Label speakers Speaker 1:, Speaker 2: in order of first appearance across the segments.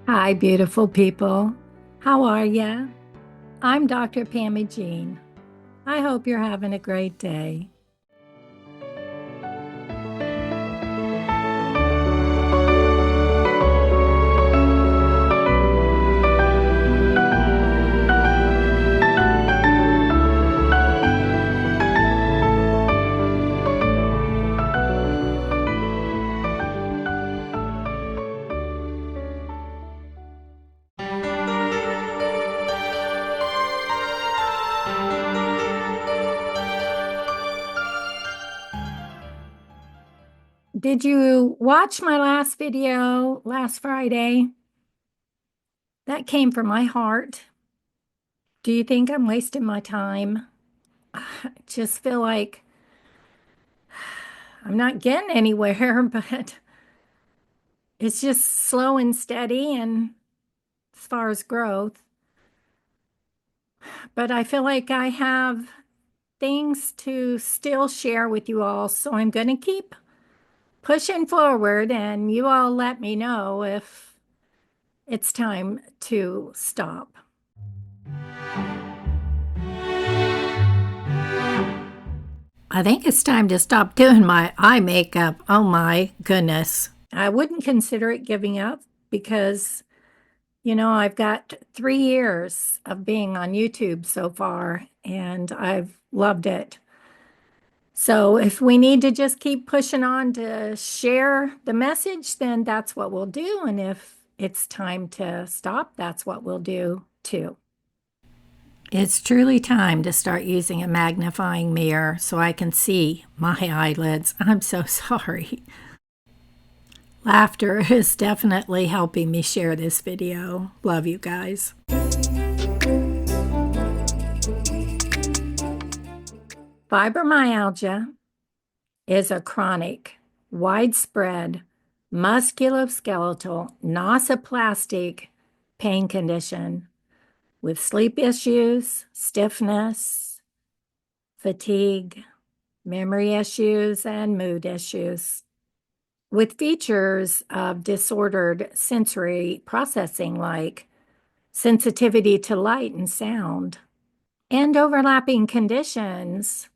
Speaker 1: Hi, beautiful people. How are ya? I'm Dr. Pammy Jean. I hope you're having a great day. Did you watch my last video last Friday? That came from my heart. Do you think I'm wasting my time? I just feel like I'm not getting anywhere, but it's just slow and steady and as far as growth. But I feel like I have things to still share with you all, so I'm going to keep pushing forward, and you all let me know if it's time to stop. I think it's time to stop doing my eye makeup. Oh my goodness. I wouldn't consider it giving up because, I've got 3 years of being on YouTube so far, and I've loved it. So if we need to just keep pushing on to share the message, then that's what we'll do. And if it's time to stop, that's what we'll do too. It's truly time to start using a magnifying mirror so I can see my eyelids. I'm so sorry. Laughter is definitely helping me share this video. Love you guys. Fibromyalgia is a chronic, widespread, musculoskeletal, nociplastic pain condition with sleep issues, stiffness, fatigue, memory issues, and mood issues, with features of disordered sensory processing like sensitivity to light and sound, and overlapping conditions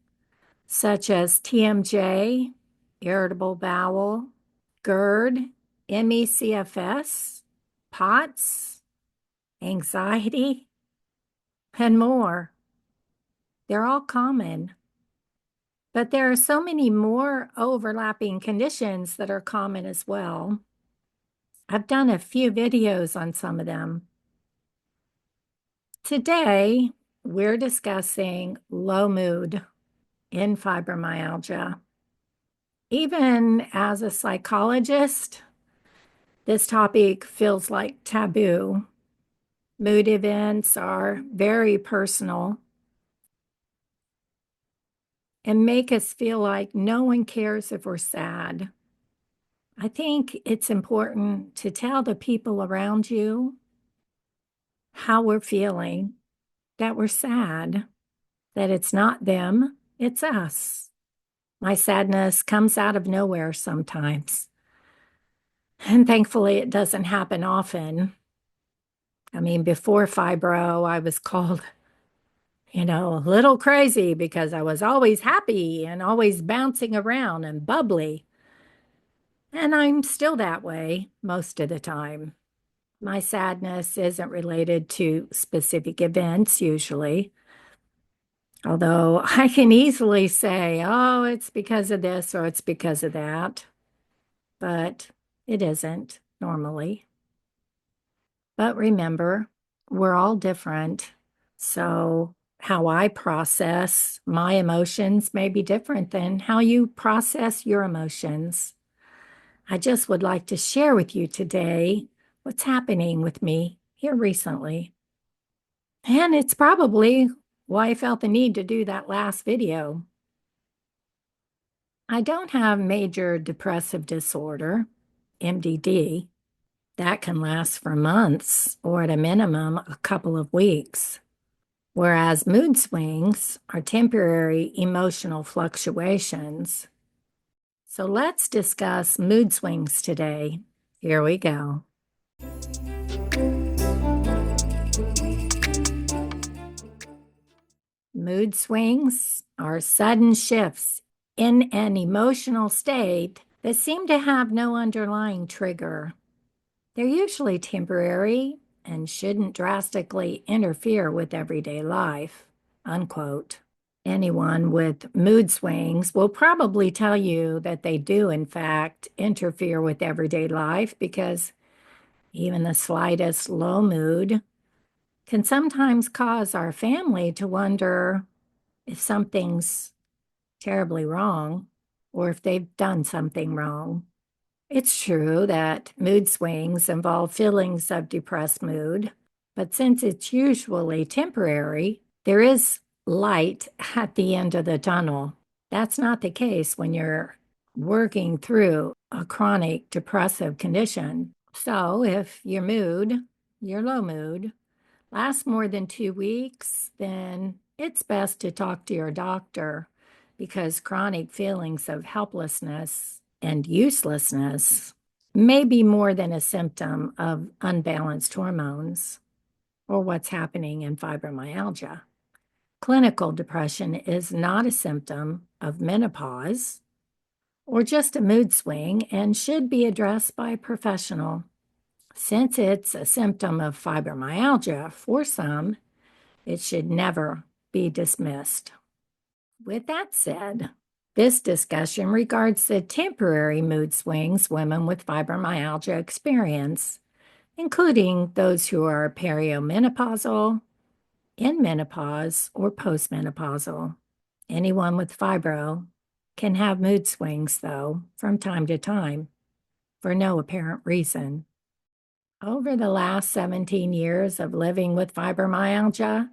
Speaker 1: such as TMJ, irritable bowel, GERD, ME/CFS, POTS, anxiety, and more. They're all common, but there are so many more overlapping conditions that are common as well. I've done a few videos on some of them. Today, we're discussing low mood in fibromyalgia. Even as a psychologist, this topic feels like taboo. Mood events are very personal and make us feel like no one cares if we're sad. I think it's important to tell the people around you how we're feeling, that we're sad, that it's not them, it's us. My sadness comes out of nowhere sometimes. And thankfully, it doesn't happen often. I mean, before fibro, I was called, a little crazy because I was always happy and always bouncing around and bubbly. And I'm still that way most of the time. My sadness isn't related to specific events usually, although I can easily say, oh, it's because of this or it's because of that, but it isn't normally. But remember, we're all different. So how I process my emotions may be different than how you process your emotions. I just would like to share with you today what's happening with me here recently. And it's probably why I felt the need to do that last video. I don't have major depressive disorder, MDD. That can last for months or at a minimum a couple of weeks, whereas mood swings are temporary emotional fluctuations. So let's discuss mood swings today. Here we go. Mood swings are sudden shifts in an emotional state that seem to have no underlying trigger. They're usually temporary and shouldn't drastically interfere with everyday life, unquote. Anyone with mood swings will probably tell you that they do, in fact, interfere with everyday life because even the slightest low mood can sometimes cause our family to wonder if something's terribly wrong or if they've done something wrong. It's true that mood swings involve feelings of depressed mood, but since it's usually temporary, there is light at the end of the tunnel. That's not the case when you're working through a chronic depressive condition. So if your low mood, lasts more than 2 weeks, then it's best to talk to your doctor because chronic feelings of helplessness and uselessness may be more than a symptom of unbalanced hormones or what's happening in fibromyalgia. Clinical depression is not a symptom of menopause or just a mood swing and should be addressed by a professional. Since it's a symptom of fibromyalgia for some, it should never be dismissed. With that said, this discussion regards the temporary mood swings women with fibromyalgia experience, including those who are perimenopausal, in menopause, or postmenopausal. Anyone with fibro can have mood swings, though, from time to time, for no apparent reason. Over the last 17 years of living with fibromyalgia,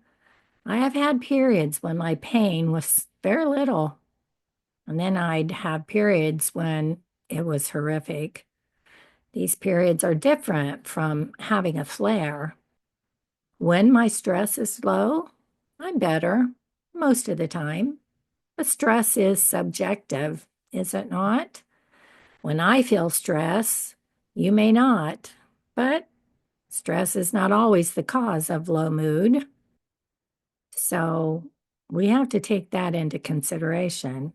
Speaker 1: I have had periods when my pain was very little, and then I'd have periods when it was horrific. These periods are different from having a flare. When my stress is low, I'm better most of the time. But stress is subjective, is it not? When I feel stress, you may not, but stress is not always the cause of low mood. So we have to take that into consideration.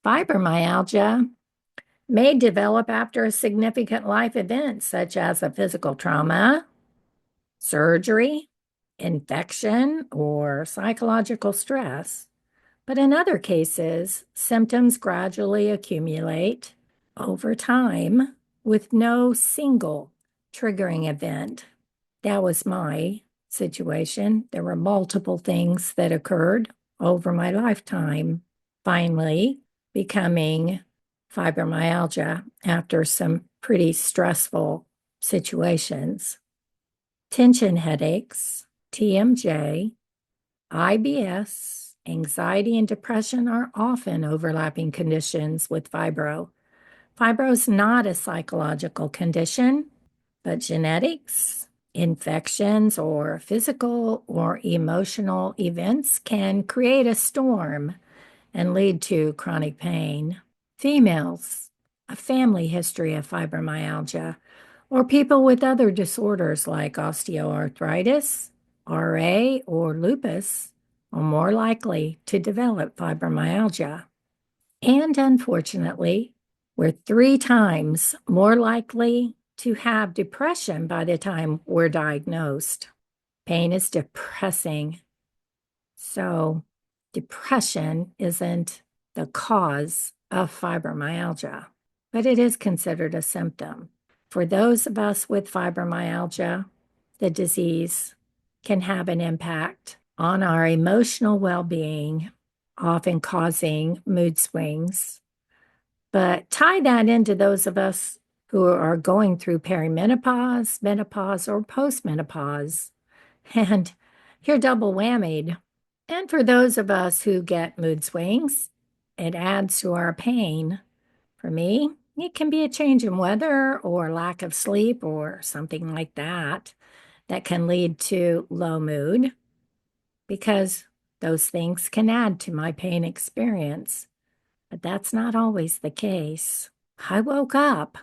Speaker 1: Fibromyalgia may develop after a significant life event, such as a physical trauma, surgery, infection, or psychological stress. But in other cases, symptoms gradually accumulate over time with no single triggering event. That was my situation. There were multiple things that occurred over my lifetime, finally becoming fibromyalgia after some pretty stressful situations. Tension headaches, TMJ, IBS, anxiety, and depression are often overlapping conditions with fibro. Fibro is not a psychological condition, but genetics, infections, or physical or emotional events can create a storm and lead to chronic pain. Females, a family history of fibromyalgia, or people with other disorders like osteoarthritis, RA, or lupus are more likely to develop fibromyalgia. And unfortunately, we're 3 times more likely to have depression by the time we're diagnosed. Pain is depressing. So, depression isn't the cause of fibromyalgia, but it is considered a symptom. For those of us with fibromyalgia, the disease can have an impact on our emotional well-being, often causing mood swings. But tie that into those of us who are going through perimenopause, menopause, or postmenopause, and you're double whammied. And for those of us who get mood swings, it adds to our pain. For me, it can be a change in weather or lack of sleep or something like that that can lead to low mood because those things can add to my pain experience. But that's not always the case. I woke up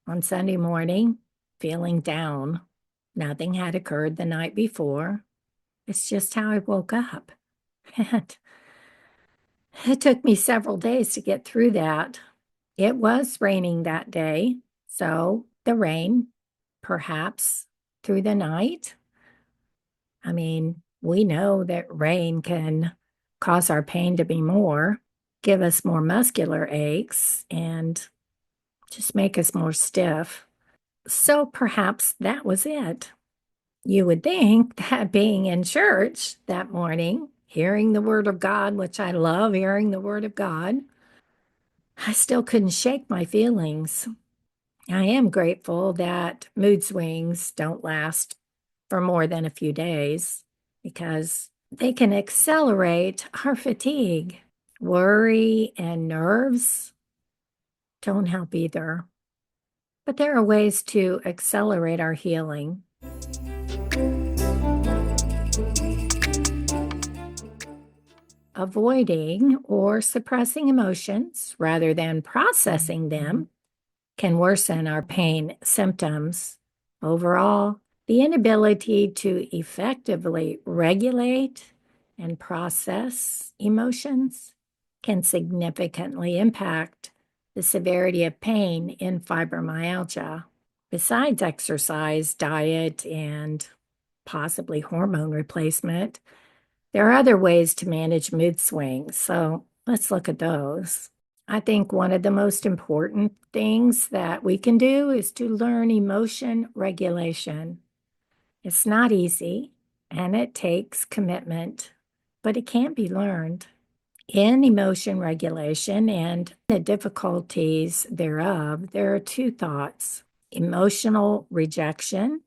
Speaker 1: on Sunday morning feeling down. Nothing had occurred the night before. It's just how I woke up. And it took me several days to get through that. It was raining that day, so the rain, perhaps through the night. I mean, we know that rain can cause our pain to be more, give us more muscular aches, and just make us more stiff. So perhaps that was it. You would think that being in church that morning, hearing the word of God, which I love hearing the word of God, I still couldn't shake my feelings. I am grateful that mood swings don't last for more than a few days because they can accelerate our fatigue. Worry and nerves don't help either, but there are ways to accelerate our healing. Avoiding or suppressing emotions rather than processing them can worsen our pain symptoms. Overall, the inability to effectively regulate and process emotions can significantly impact the severity of pain in fibromyalgia. Besides exercise, diet, and possibly hormone replacement, there are other ways to manage mood swings, so let's look at those. I think one of the most important things that we can do is to learn emotion regulation. It's not easy and it takes commitment, but it can be learned. In emotion regulation and the difficulties thereof, there are two thoughts: emotional rejection,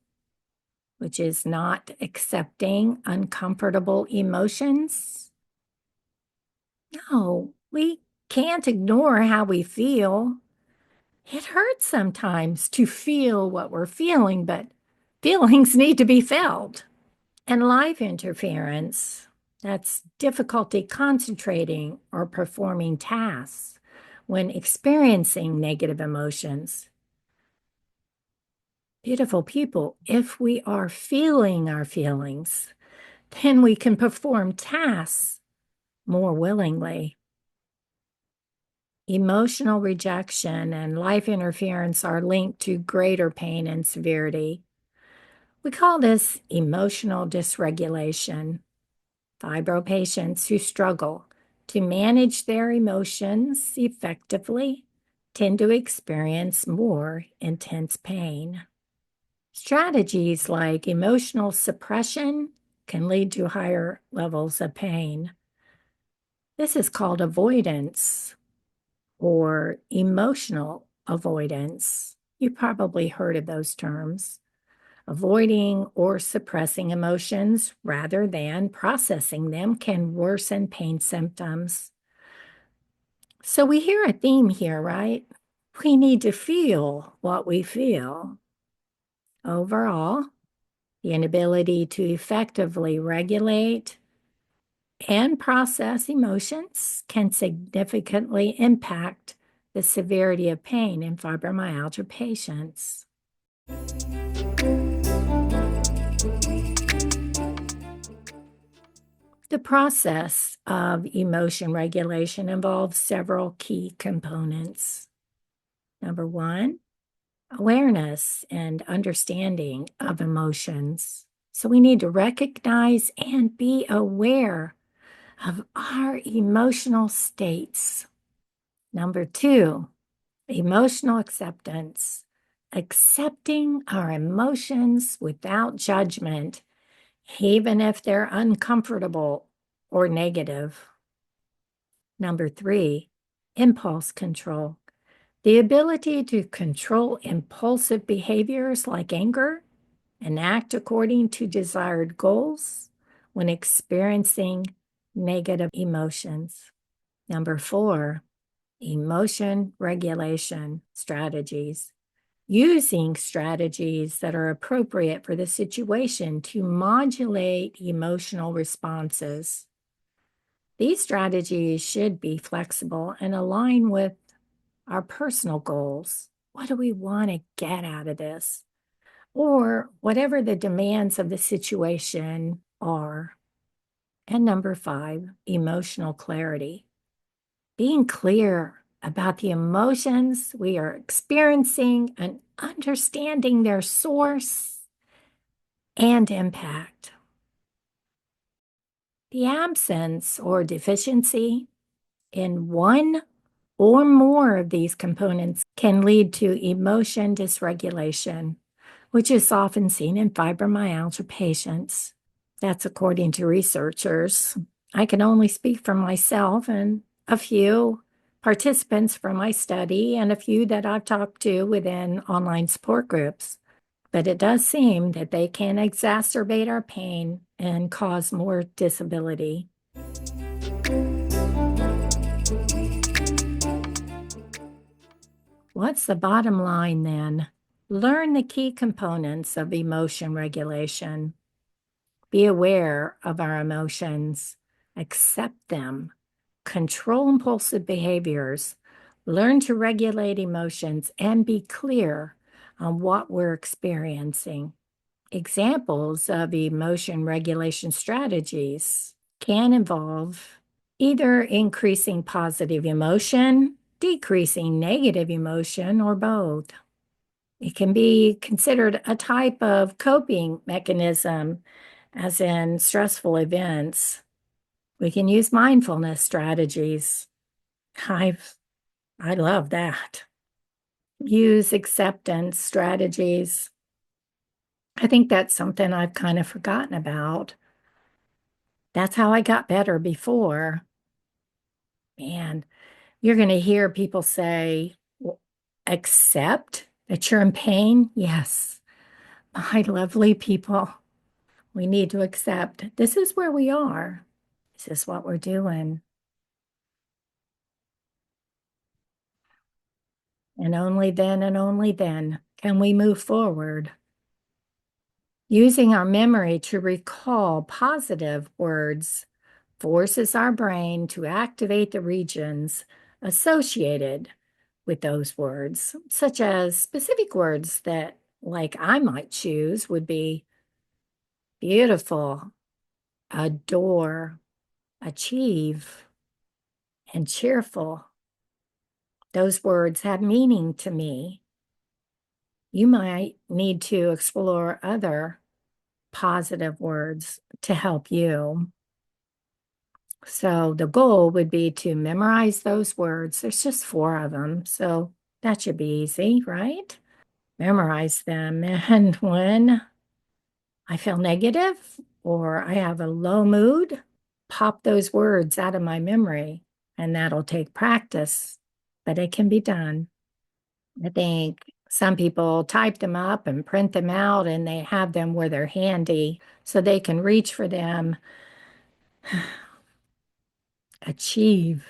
Speaker 1: which is not accepting uncomfortable emotions. No, we can't ignore how we feel. It hurts sometimes to feel what we're feeling, but feelings need to be felt. And life interference, that's difficulty concentrating or performing tasks when experiencing negative emotions. Beautiful people, if we are feeling our feelings, then we can perform tasks more willingly. Emotional rejection and life interference are linked to greater pain and severity. We call this emotional dysregulation. Fibro patients who struggle to manage their emotions effectively tend to experience more intense pain. Strategies like emotional suppression can lead to higher levels of pain. This is called avoidance or emotional avoidance. You probably heard of those terms. Avoiding or suppressing emotions rather than processing them can worsen pain symptoms. So we hear a theme here, right? We need to feel what we feel. Overall, the inability to effectively regulate and process emotions can significantly impact the severity of pain in fibromyalgia patients. The process of emotion regulation involves several key components. Number one, awareness and understanding of emotions. So we need to recognize and be aware of our emotional states. Number two, emotional acceptance. Accepting our emotions without judgment, even if they're uncomfortable or negative. Number three, impulse control. The ability to control impulsive behaviors like anger and act according to desired goals when experiencing negative emotions. Number four, emotion regulation strategies. Using strategies that are appropriate for the situation to modulate emotional responses. These strategies should be flexible and align with our personal goals. What do we want to get out of this? or whatever the demands of the situation are. And number 5, emotional clarity. Being clear about the emotions we are experiencing and understanding their source and impact. The absence or deficiency in one or more of these components can lead to emotion dysregulation, which is often seen in fibromyalgia patients. That's according to researchers. I can only speak for myself and a few participants from my study and a few that I've talked to within online support groups. But it does seem that they can exacerbate our pain and cause more disability. What's the bottom line then? Learn the key components of emotion regulation. Be aware of our emotions, accept them, control impulsive behaviors, learn to regulate emotions, and be clear on what we're experiencing. Examples of emotion regulation strategies can involve either increasing positive emotion, decreasing negative emotion, or both. It can be considered a type of coping mechanism, as in stressful events. We can use mindfulness strategies. I love that. Use acceptance strategies. I think that's something I've kind of forgotten about. That's how I got better before. And you're going to hear people say, "Well, accept that you're in pain." Yes, my lovely people, we need to accept this is where we are. This is what we're doing. And only then can we move forward. Using our memory to recall positive words forces our brain to activate the regions associated with those words, such as specific words that, like I might choose, would be beautiful, adore, achieve, and cheerful. Those words have meaning to me. You might need to explore other positive words to help you. So the goal would be to memorize those words. There's just 4 of them, so that should be easy, right? Memorize them. And when I feel negative or I have a low mood, pop those words out of my memory, and that'll take practice, but it can be done. I think some people type them up and print them out, and they have them where they're handy so they can reach for them. Achieve.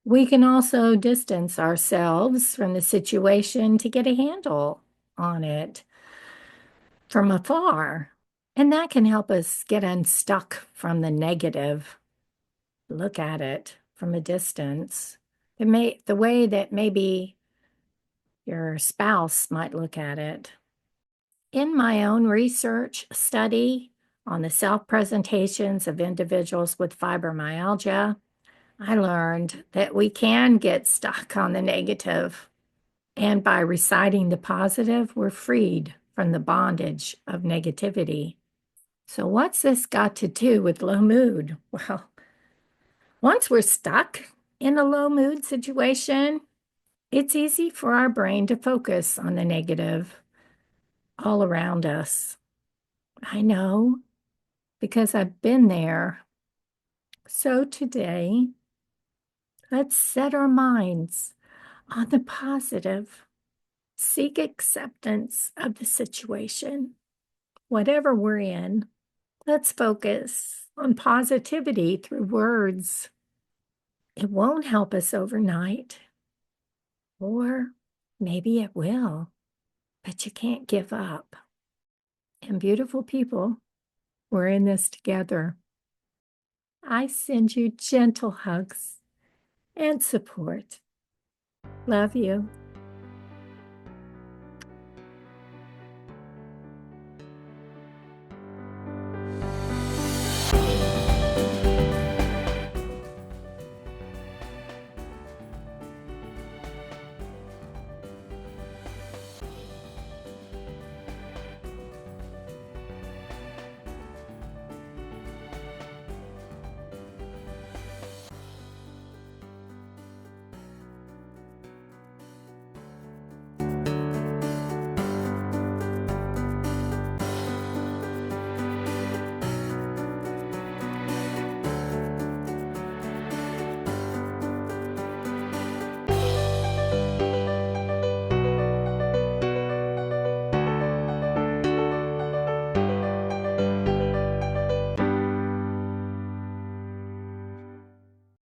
Speaker 1: We can also distance ourselves from the situation to get a handle on it from afar. And that can help us get unstuck from the negative. Look at it from a distance. The way that maybe your spouse might look at it. In my own research study on the self-presentations of individuals with fibromyalgia, I learned that we can get stuck on the negative, and by reciting the positive, we're freed from the bondage of negativity. So, what's this got to do with low mood? Well, once we're stuck in a low mood situation, it's easy for our brain to focus on the negative all around us. I know because I've been there. So, today, let's set our minds on the positive. Seek acceptance of the situation, whatever we're in. Let's focus on positivity through words. It won't help us overnight, or maybe it will, but you can't give up. And beautiful people, we're in this together. I send you gentle hugs and support. Love you.